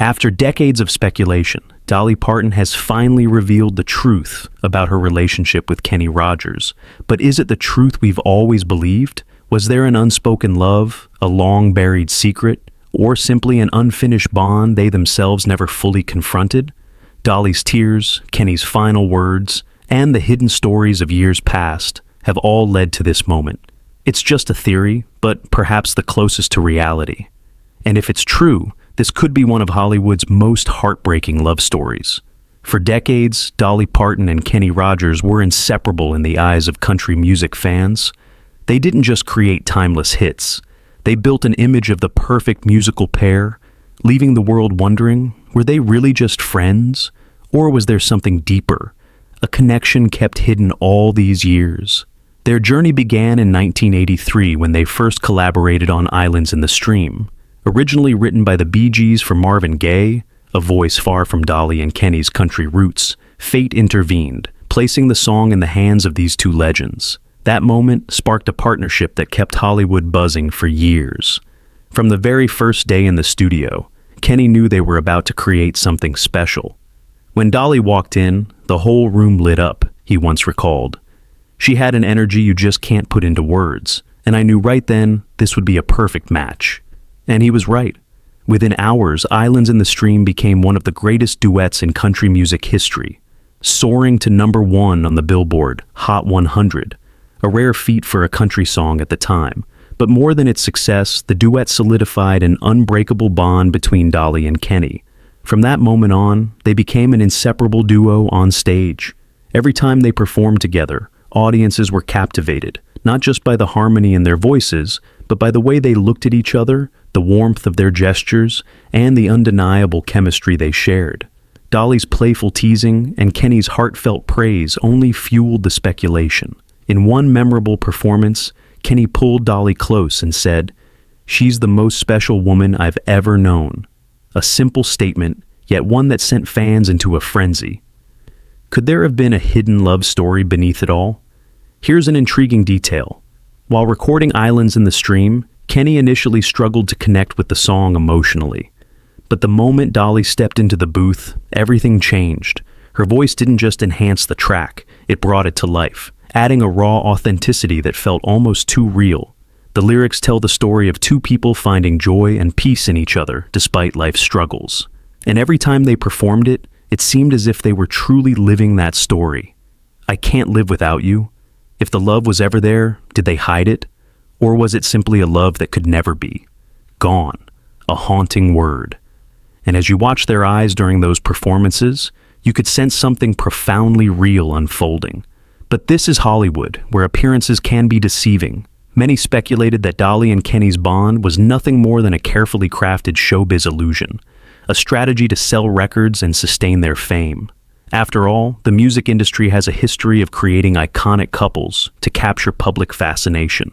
After decades of speculation, Dolly Parton has finally revealed the truth about her relationship with Kenny Rogers. But is it the truth we've always believed? Was there an unspoken love, a long-buried secret, or simply an unfinished bond they themselves never fully confronted? Dolly's tears, Kenny's final words, and the hidden stories of years past have all led to this moment. It's just a theory, but perhaps the closest to reality. And if it's true, this could be one of Hollywood's most heartbreaking love stories. For decades, Dolly Parton and Kenny Rogers were inseparable in the eyes of country music fans. They didn't just create timeless hits. They built an image of the perfect musical pair, leaving the world wondering, were they really just friends? Or was there something deeper, a connection kept hidden all these years? Their journey began in 1983 when they first collaborated on Islands in the Stream. Originally written by the Bee Gees for Marvin Gaye, a voice far from Dolly and Kenny's country roots, fate intervened, placing the song in the hands of these two legends. That moment sparked a partnership that kept Hollywood buzzing for years. From the very first day in the studio, Kenny knew they were about to create something special. When Dolly walked in, the whole room lit up, he once recalled. She had an energy you just can't put into words, and I knew right then this would be a perfect match. And he was right. Within hours, Islands in the Stream became one of the greatest duets in country music history, soaring to #1 on the Billboard Hot 100, a rare feat for a country song at the time. But more than its success, the duet solidified an unbreakable bond between Dolly and Kenny. From that moment on, they became an inseparable duo on stage. Every time they performed together, audiences were captivated, not just by the harmony in their voices, but by the way they looked at each other, the warmth of their gestures, and the undeniable chemistry they shared. Dolly's playful teasing and Kenny's heartfelt praise only fueled the speculation. In one memorable performance, Kenny pulled Dolly close and said, "She's the most special woman I've ever known." A simple statement, yet one that sent fans into a frenzy. Could there have been a hidden love story beneath it all? Here's an intriguing detail. While recording Islands in the Stream, Kenny initially struggled to connect with the song emotionally. But the moment Dolly stepped into the booth, everything changed. Her voice didn't just enhance the track, it brought it to life, adding a raw authenticity that felt almost too real. The lyrics tell the story of two people finding joy and peace in each other despite life's struggles. And every time they performed it, it seemed as if they were truly living that story. I can't live without you. If the love was ever there, did they hide it? Or was it simply a love that could never be? Gone. A haunting word. And as you watched their eyes during those performances, you could sense something profoundly real unfolding. But this is Hollywood, where appearances can be deceiving. Many speculated that Dolly and Kenny's bond was nothing more than a carefully crafted showbiz illusion, a strategy to sell records and sustain their fame. After all, the music industry has a history of creating iconic couples to capture public fascination.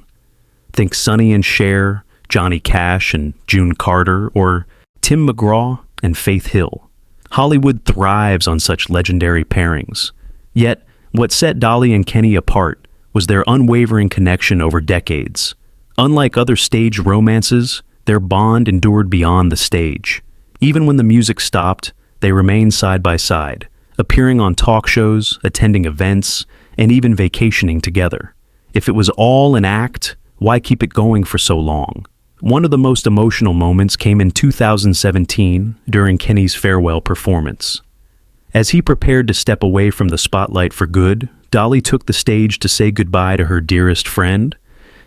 Think Sonny and Cher, Johnny Cash and June Carter, or Tim McGraw and Faith Hill. Hollywood thrives on such legendary pairings. Yet, what set Dolly and Kenny apart was their unwavering connection over decades. Unlike other staged romances, their bond endured beyond the stage. Even when the music stopped, they remained side by side, appearing on talk shows, attending events, and even vacationing together. If it was all an act, why keep it going for so long? One of the most emotional moments came in 2017 during Kenny's farewell performance. As he prepared to step away from the spotlight for good, Dolly took the stage to say goodbye to her dearest friend.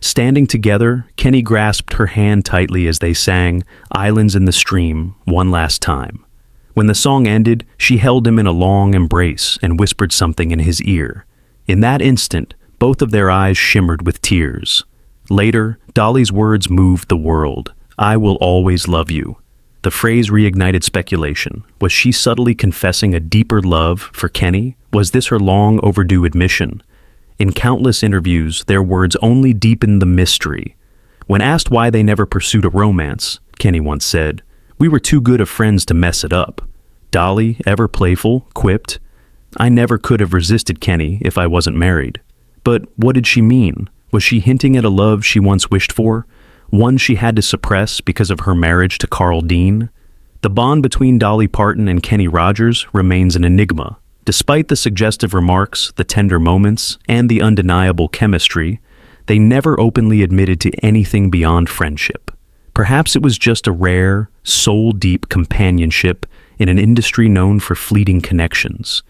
Standing together, Kenny grasped her hand tightly as they sang Islands in the Stream one last time. When the song ended, she held him in a long embrace and whispered something in his ear. In that instant, both of their eyes shimmered with tears. Later, Dolly's words moved the world. "I will always love you." The phrase reignited speculation. Was she subtly confessing a deeper love for Kenny? Was this her long overdue admission? In countless interviews, their words only deepened the mystery. When asked why they never pursued a romance, Kenny once said, "We were too good of friends to mess it up." Dolly, ever playful, quipped, "I never could have resisted Kenny if I wasn't married." But what did she mean? Was she hinting at a love she once wished for? One she had to suppress because of her marriage to Carl Dean? The bond between Dolly Parton and Kenny Rogers remains an enigma. Despite the suggestive remarks, the tender moments, and the undeniable chemistry, they never openly admitted to anything beyond friendship. Perhaps it was just a rare, soul-deep companionship in an industry known for fleeting connections.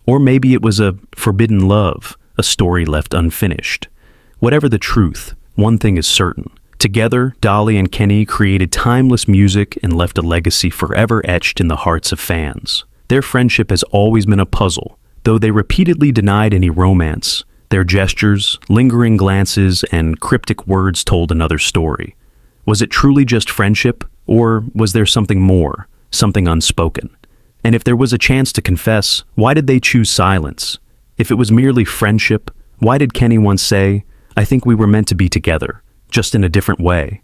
Or maybe it was a forbidden love, a story left unfinished. Whatever the truth, one thing is certain. Together, Dolly and Kenny created timeless music and left a legacy forever etched in the hearts of fans. Their friendship has always been a puzzle. Though they repeatedly denied any romance, their gestures, lingering glances, and cryptic words told another story. Was it truly just friendship, or was there something more, something unspoken? And if there was a chance to confess, why did they choose silence? If it was merely friendship, why did Kenny once say, "I think we were meant to be together, just in a different way"?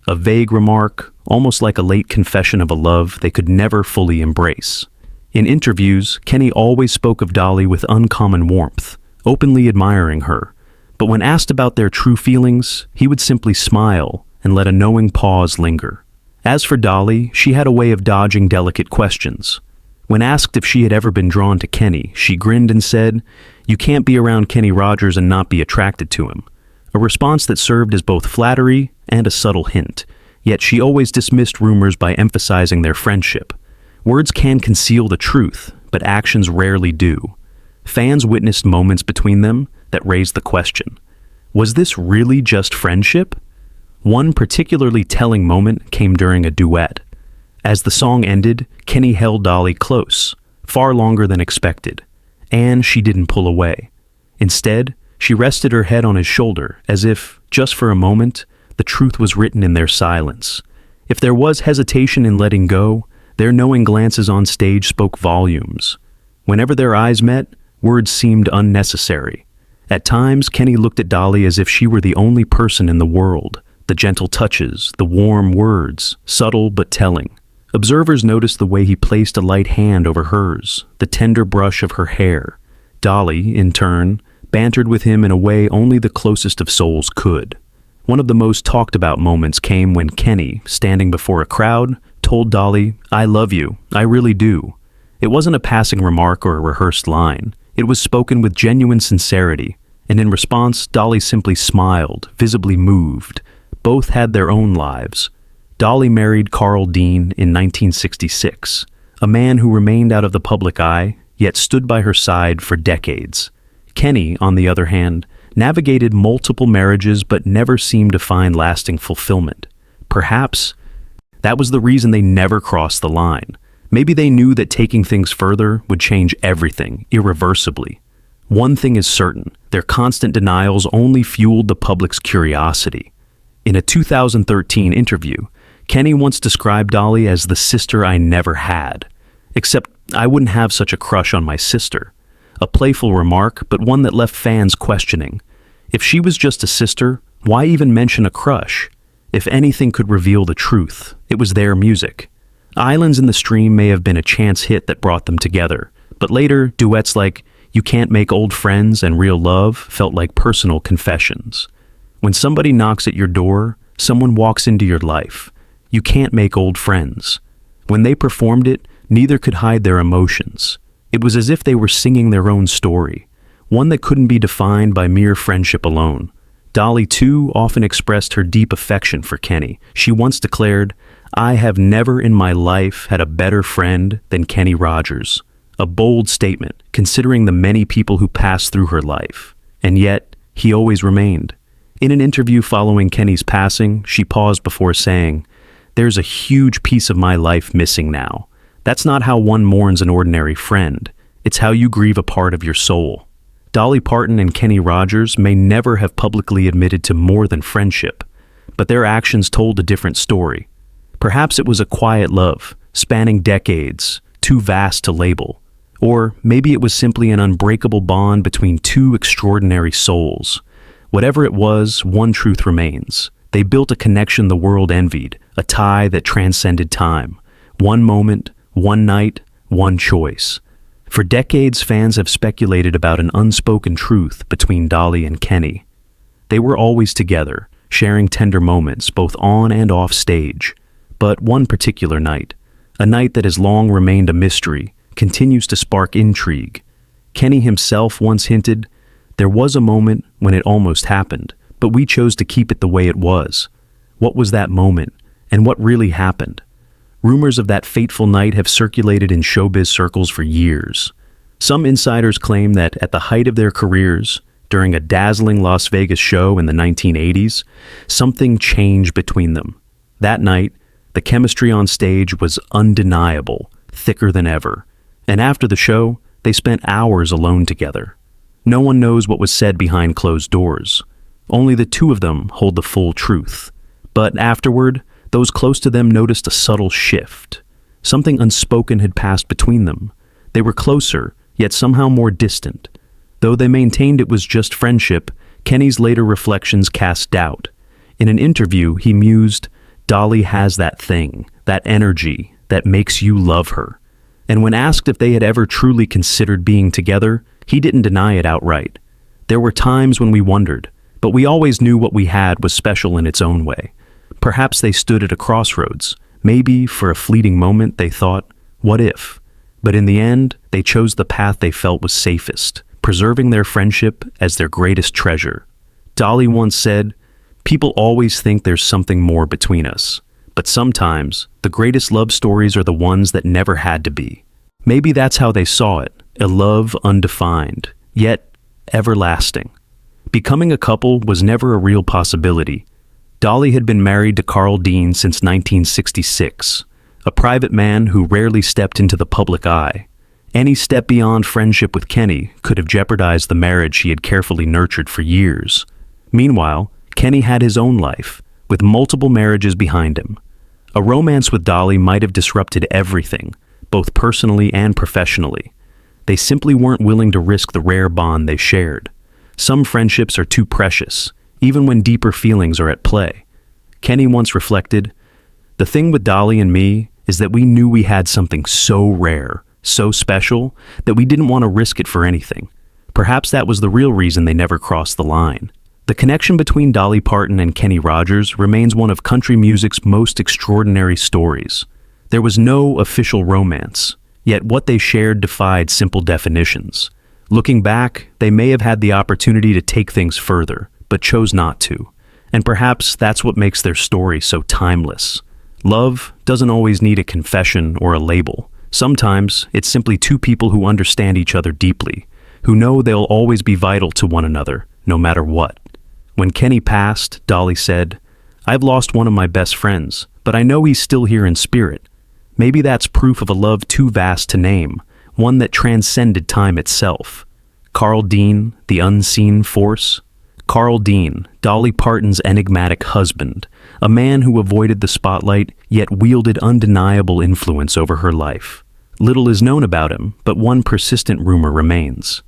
A vague remark, almost like a late confession of a love they could never fully embrace. In interviews, Kenny always spoke of Dolly with uncommon warmth, openly admiring her. But when asked about their true feelings, he would simply smile and let a knowing pause linger. As for Dolly, she had a way of dodging delicate questions. When asked if she had ever been drawn to Kenny, she grinned and said, "You can't be around Kenny Rogers and not be attracted to him." A response that served as both flattery and a subtle hint, yet she always dismissed rumors by emphasizing their friendship. Words can conceal the truth, but actions rarely do. Fans witnessed moments between them that raised the question, was this really just friendship? One particularly telling moment came during a duet. As the song ended, Kenny held Dolly close, far longer than expected, and she didn't pull away. Instead, she rested her head on his shoulder, as if, just for a moment, the truth was written in their silence. If there was hesitation in letting go, their knowing glances on stage spoke volumes. Whenever their eyes met, words seemed unnecessary. At times, Kenny looked at Dolly as if she were the only person in the world. The gentle touches, the warm words, subtle but telling. Observers noticed the way he placed a light hand over hers, the tender brush of her hair. Dolly, in turn, bantered with him in a way only the closest of souls could. One of the most talked about moments came when Kenny, standing before a crowd, told Dolly, "I love you, I really do." It wasn't a passing remark or a rehearsed line. It was spoken with genuine sincerity, and in response, Dolly simply smiled, visibly moved. Both had their own lives. Dolly married Carl Dean in 1966, a man who remained out of the public eye, yet stood by her side for decades. Kenny, on the other hand, navigated multiple marriages but never seemed to find lasting fulfillment. Perhaps that was the reason they never crossed the line. Maybe they knew that taking things further would change everything, irreversibly. One thing is certain, their constant denials only fueled the public's curiosity. In a 2013 interview, Kenny once described Dolly as the sister I never had. Except I wouldn't have such a crush on my sister. A playful remark, but one that left fans questioning. If she was just a sister, why even mention a crush? If anything could reveal the truth, it was their music. Islands in the Stream may have been a chance hit that brought them together, but later, duets like You Can't Make Old Friends and Real Love felt like personal confessions. When somebody knocks at your door, someone walks into your life. You can't make old friends. When they performed it, neither could hide their emotions. It was as if they were singing their own story, one that couldn't be defined by mere friendship alone. Dolly, too, often expressed her deep affection for Kenny. She once declared, "I have never in my life had a better friend than Kenny Rogers." A bold statement, considering the many people who passed through her life. And yet, he always remained. In an interview following Kenny's passing, she paused before saying, "There's a huge piece of my life missing now. That's not how one mourns an ordinary friend. It's how you grieve a part of your soul." Dolly Parton and Kenny Rogers may never have publicly admitted to more than friendship, but their actions told a different story. Perhaps it was a quiet love, spanning decades, too vast to label. Or maybe it was simply an unbreakable bond between two extraordinary souls. Whatever it was, one truth remains. They built a connection the world envied, a tie that transcended time. One moment, one night, one choice. For decades, fans have speculated about an unspoken truth between Dolly and Kenny. They were always together, sharing tender moments both on and off stage. But one particular night, A night that has long remained a mystery continues to spark intrigue. Kenny himself once hinted, "There was a moment when it almost happened, but we chose to keep it the way it was." What was that moment, and what really happened? Rumors of that fateful night have circulated in showbiz circles for years. Some insiders claim that at the height of their careers, during a dazzling Las Vegas show in the 1980s, something changed between them. That night, the chemistry on stage was undeniable, thicker than ever. And after the show, they spent hours alone together. No one knows what was said behind closed doors. Only the two of them hold the full truth. But afterward, those close to them noticed a subtle shift. Something unspoken had passed between them. They were closer, yet somehow more distant. Though they maintained it was just friendship, Kenny's later reflections cast doubt. In an interview, he mused, "Dolly has that thing, that energy, that makes you love her." And when asked if they had ever truly considered being together, he didn't deny it outright. "There were times when we wondered, but we always knew what we had was special in its own way." Perhaps they stood at a crossroads. Maybe, for a fleeting moment, they thought, what if? But in the end, they chose the path they felt was safest, preserving their friendship as their greatest treasure. Dolly once said, "People always think there's something more between us, but sometimes the greatest love stories are the ones that never had to be." Maybe that's how they saw it, a love undefined, yet everlasting. Becoming a couple was never a real possibility. Dolly had been married to Carl Dean since 1966, a private man who rarely stepped into the public eye. Any step beyond friendship with Kenny could have jeopardized the marriage she had carefully nurtured for years. Meanwhile, Kenny had his own life, with multiple marriages behind him. A romance with Dolly might have disrupted everything, both personally and professionally. They simply weren't willing to risk the rare bond they shared. Some friendships are too precious, even when deeper feelings are at play. Kenny once reflected, "The thing with Dolly and me is that we knew we had something so rare, so special, that we didn't want to risk it for anything." Perhaps that was the real reason they never crossed the line. The connection between Dolly Parton and Kenny Rogers remains one of country music's most extraordinary stories. There was no official romance, yet what they shared defied simple definitions. Looking back, they may have had the opportunity to take things further, but chose not to. And perhaps that's what makes their story so timeless. Love doesn't always need a confession or a label. Sometimes it's simply two people who understand each other deeply, who know they'll always be vital to one another, no matter what. When Kenny passed, Dolly said, "I've lost one of my best friends, but I know he's still here in spirit." Maybe that's proof of a love too vast to name, one that transcended time itself. Carl Dean, the unseen force. Carl Dean, Dolly Parton's enigmatic husband, a man who avoided the spotlight yet wielded undeniable influence over her life. Little is known about him, but one persistent rumor remains.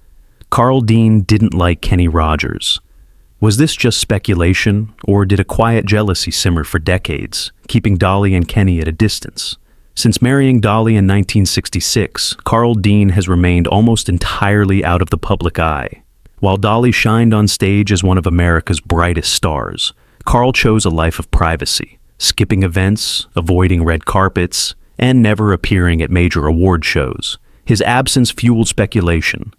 Carl Dean didn't like Kenny Rogers. Was this just speculation, or did a quiet jealousy simmer for decades, keeping Dolly and Kenny at a distance? Since marrying Dolly in 1966, Carl Dean has remained almost entirely out of the public eye. While Dolly shined on stage as one of America's brightest stars, Carl chose a life of privacy, skipping events, avoiding red carpets, and never appearing at major award shows. His absence fueled speculation.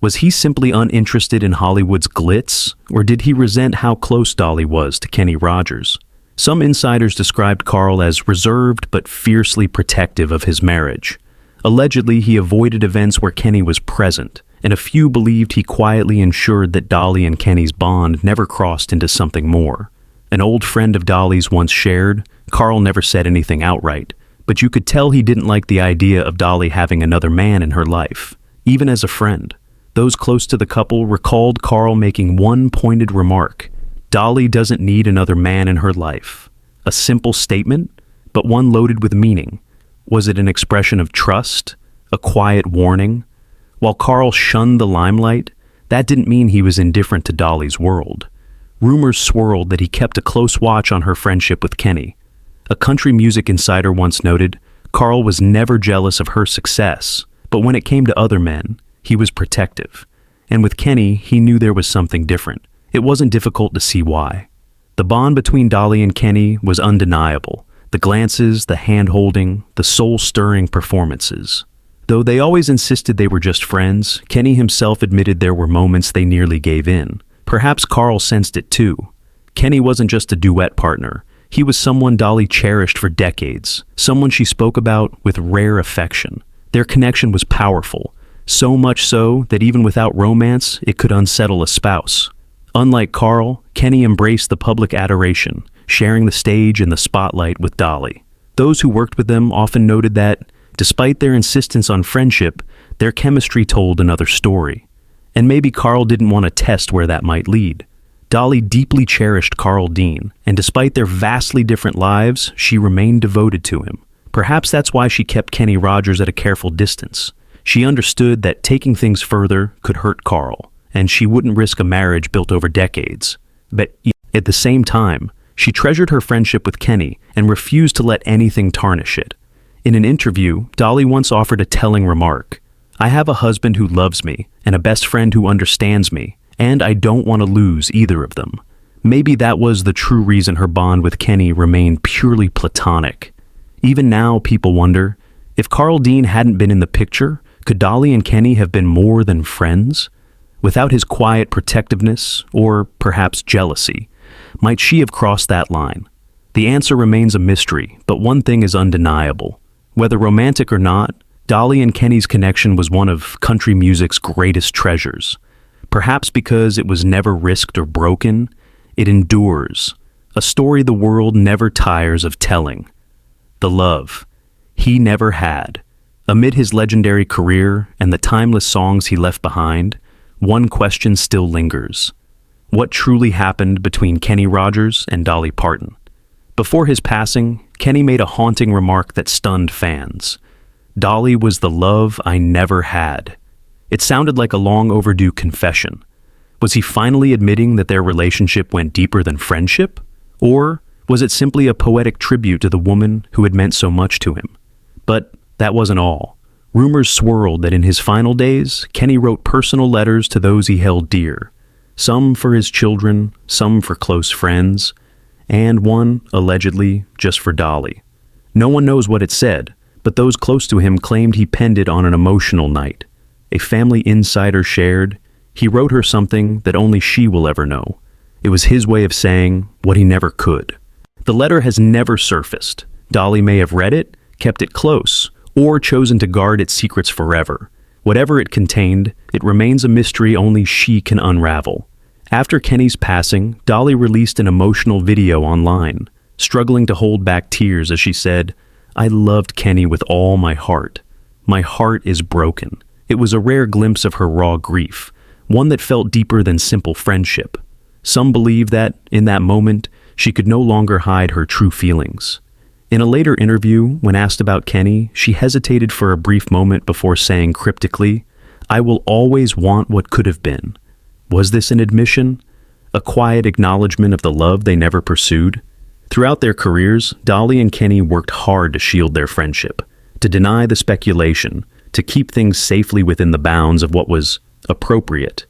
Was he simply uninterested in Hollywood's glitz, or did he resent how close Dolly was to Kenny Rogers? Some insiders described Carl as reserved but fiercely protective of his marriage. Allegedly, he avoided events where Kenny was present, and a few believed he quietly ensured that Dolly and Kenny's bond never crossed into something more. An old friend of Dolly's once shared, Carl never said anything outright, but you could tell he didn't like the idea of Dolly having another man in her life, even as a friend. Those close to the couple recalled Carl making one pointed remark: "Dolly doesn't need another man in her life." A simple statement, but one loaded with meaning. Was it an expression of trust? A quiet warning? While Carl shunned the limelight, that didn't mean he was indifferent to Dolly's world. Rumors swirled that he kept a close watch on her friendship with Kenny. A country music insider once noted, Carl was never jealous of her success, but when it came to other men, he was protective. And with Kenny, he knew there was something different. It wasn't difficult to see why. The bond between Dolly and Kenny was undeniable. The glances, the hand-holding, the soul-stirring performances. Though they always insisted they were just friends, Kenny himself admitted there were moments they nearly gave in. Perhaps Carl sensed it too. Kenny wasn't just a duet partner. He was someone Dolly cherished for decades, someone she spoke about with rare affection. Their connection was powerful, so much so that even without romance, it could unsettle a spouse. Unlike Carl, Kenny embraced the public adoration, sharing the stage and the spotlight with Dolly. Those who worked with them often noted that, despite their insistence on friendship, their chemistry told another story. And maybe Carl didn't want to test where that might lead. Dolly deeply cherished Carl Dean, and despite their vastly different lives, she remained devoted to him. Perhaps that's why she kept Kenny Rogers at a careful distance. She understood that taking things further could hurt Carl, and she wouldn't risk a marriage built over decades. But at the same time, she treasured her friendship with Kenny and refused to let anything tarnish it. In an interview, Dolly once offered a telling remark. "I have a husband who loves me and a best friend who understands me, and I don't want to lose either of them." Maybe that was the true reason her bond with Kenny remained purely platonic. Even now, people wonder, if Carl Dean hadn't been in the picture, could Dolly and Kenny have been more than friends? Without his quiet protectiveness, or perhaps jealousy, might she have crossed that line? The answer remains a mystery, but one thing is undeniable. Whether romantic or not, Dolly and Kenny's connection was one of country music's greatest treasures. Perhaps because it was never risked or broken, it endures, a story the world never tires of telling. The love he never had. Amid his legendary career and the timeless songs he left behind, one question still lingers. What truly happened between Kenny Rogers and Dolly Parton? Before his passing, Kenny made a haunting remark that stunned fans. "Dolly was the love I never had." It sounded like a long overdue confession. Was he finally admitting that their relationship went deeper than friendship? Or was it simply a poetic tribute to the woman who had meant so much to him? But that wasn't all. Rumors swirled that in his final days, Kenny wrote personal letters to those he held dear. Some for his children, some for close friends, and one, allegedly, just for Dolly. No one knows what it said, but those close to him claimed he penned it on an emotional night. A family insider shared, he wrote her something that only she will ever know. It was his way of saying what he never could. The letter has never surfaced. Dolly may have read it, kept it close, or chosen to guard its secrets forever. Whatever it contained, it remains a mystery only she can unravel. After Kenny's passing, Dolly released an emotional video online, struggling to hold back tears as she said, "I loved Kenny with all my heart. My heart is broken." It was a rare glimpse of her raw grief, one that felt deeper than simple friendship. Some believe that, in that moment, she could no longer hide her true feelings. In a later interview, when asked about Kenny, she hesitated for a brief moment before saying cryptically, "I will always want what could have been." Was this an admission? A quiet acknowledgement of the love they never pursued? Throughout their careers, Dolly and Kenny worked hard to shield their friendship, to deny the speculation, to keep things safely within the bounds of what was appropriate.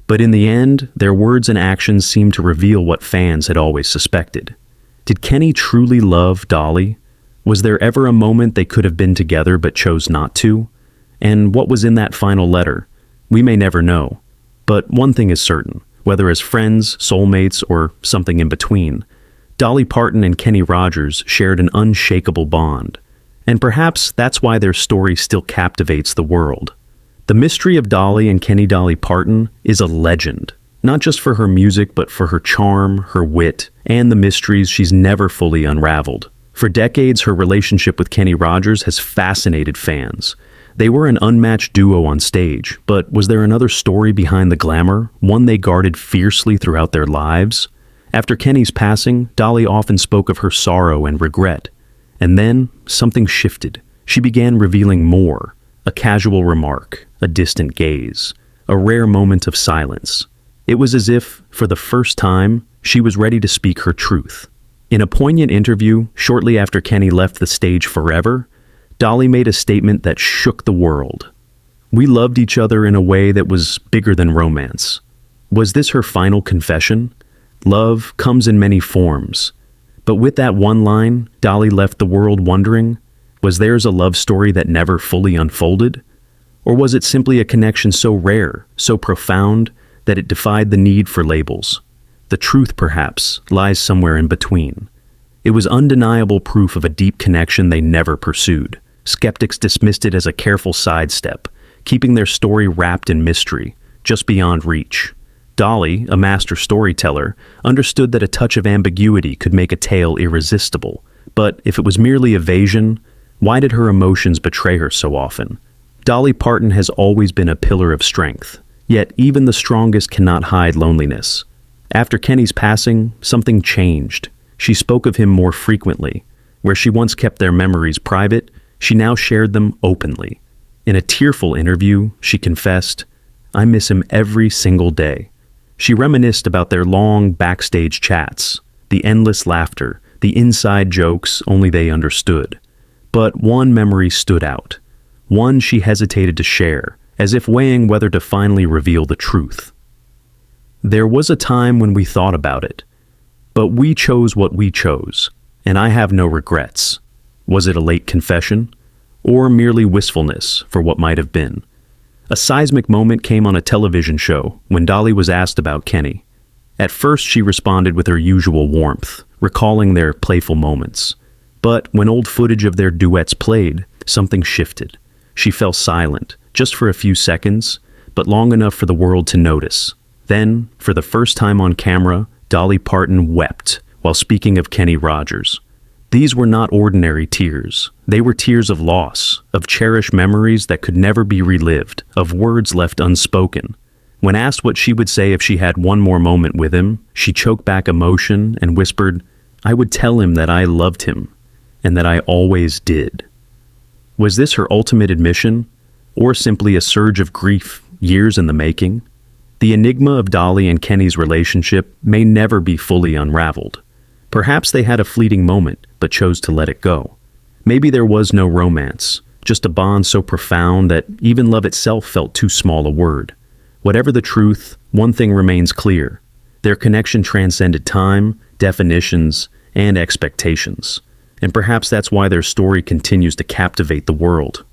But in the end, their words and actions seemed to reveal what fans had always suspected. Did Kenny truly love Dolly? Was there ever a moment they could have been together but chose not to? And what was in that final letter? We may never know. But one thing is certain, whether as friends, soulmates, or something in between, Dolly Parton and Kenny Rogers shared an unshakable bond. And perhaps that's why their story still captivates the world. The mystery of Dolly and Kenny Dolly Parton is a legend, not just for her music, but for her charm, her wit, and the mysteries she's never fully unraveled. For decades, her relationship with Kenny Rogers has fascinated fans. They were an unmatched duo on stage, but was there another story behind the glamour, one they guarded fiercely throughout their lives? After Kenny's passing, Dolly often spoke of her sorrow and regret. And then, something shifted. She began revealing more. A casual remark, a distant gaze, a rare moment of silence. It was as if, for the first time, she was ready to speak her truth. In a poignant interview, shortly after Kenny left the stage forever, Dolly made a statement that shook the world. "We loved each other in a way that was bigger than romance." Was this her final confession? Love comes in many forms. But with that one line, Dolly left the world wondering, was theirs a love story that never fully unfolded? Or was it simply a connection so rare, so profound, that it defied the need for labels? The truth, perhaps, lies somewhere in between. It was undeniable proof of a deep connection they never pursued. Skeptics dismissed it as a careful sidestep, keeping their story wrapped in mystery, just beyond reach. Dolly, a master storyteller, understood that a touch of ambiguity could make a tale irresistible. But if it was merely evasion, why did her emotions betray her so often? Dolly Parton has always been a pillar of strength, yet even the strongest cannot hide loneliness. After Kenny's passing, something changed. She spoke of him more frequently. Where she once kept their memories private, she now shared them openly. In a tearful interview, she confessed, "I miss him every single day." She reminisced about their long backstage chats, the endless laughter, the inside jokes only they understood. But one memory stood out. One she hesitated to share, as if weighing whether to finally reveal the truth. "There was a time when we thought about it, but we chose what we chose, and I have no regrets." Was it a late confession, or merely wistfulness for what might have been? A seismic moment came on a television show when Dolly was asked about Kenny. At first she responded with her usual warmth, recalling their playful moments. But when old footage of their duets played, something shifted. She fell silent, just for a few seconds, but long enough for the world to notice. Then, for the first time on camera, Dolly Parton wept while speaking of Kenny Rogers. These were not ordinary tears. They were tears of loss, of cherished memories that could never be relived, of words left unspoken. When asked what she would say if she had one more moment with him, she choked back emotion and whispered, "I would tell him that I loved him, and that I always did." Was this her ultimate admission, or simply a surge of grief, years in the making? The enigma of Dolly and Kenny's relationship may never be fully unraveled. Perhaps they had a fleeting moment, but chose to let it go. Maybe there was no romance, just a bond so profound that even love itself felt too small a word. Whatever the truth, one thing remains clear. Their connection transcended time, definitions, and expectations. And perhaps that's why their story continues to captivate the world.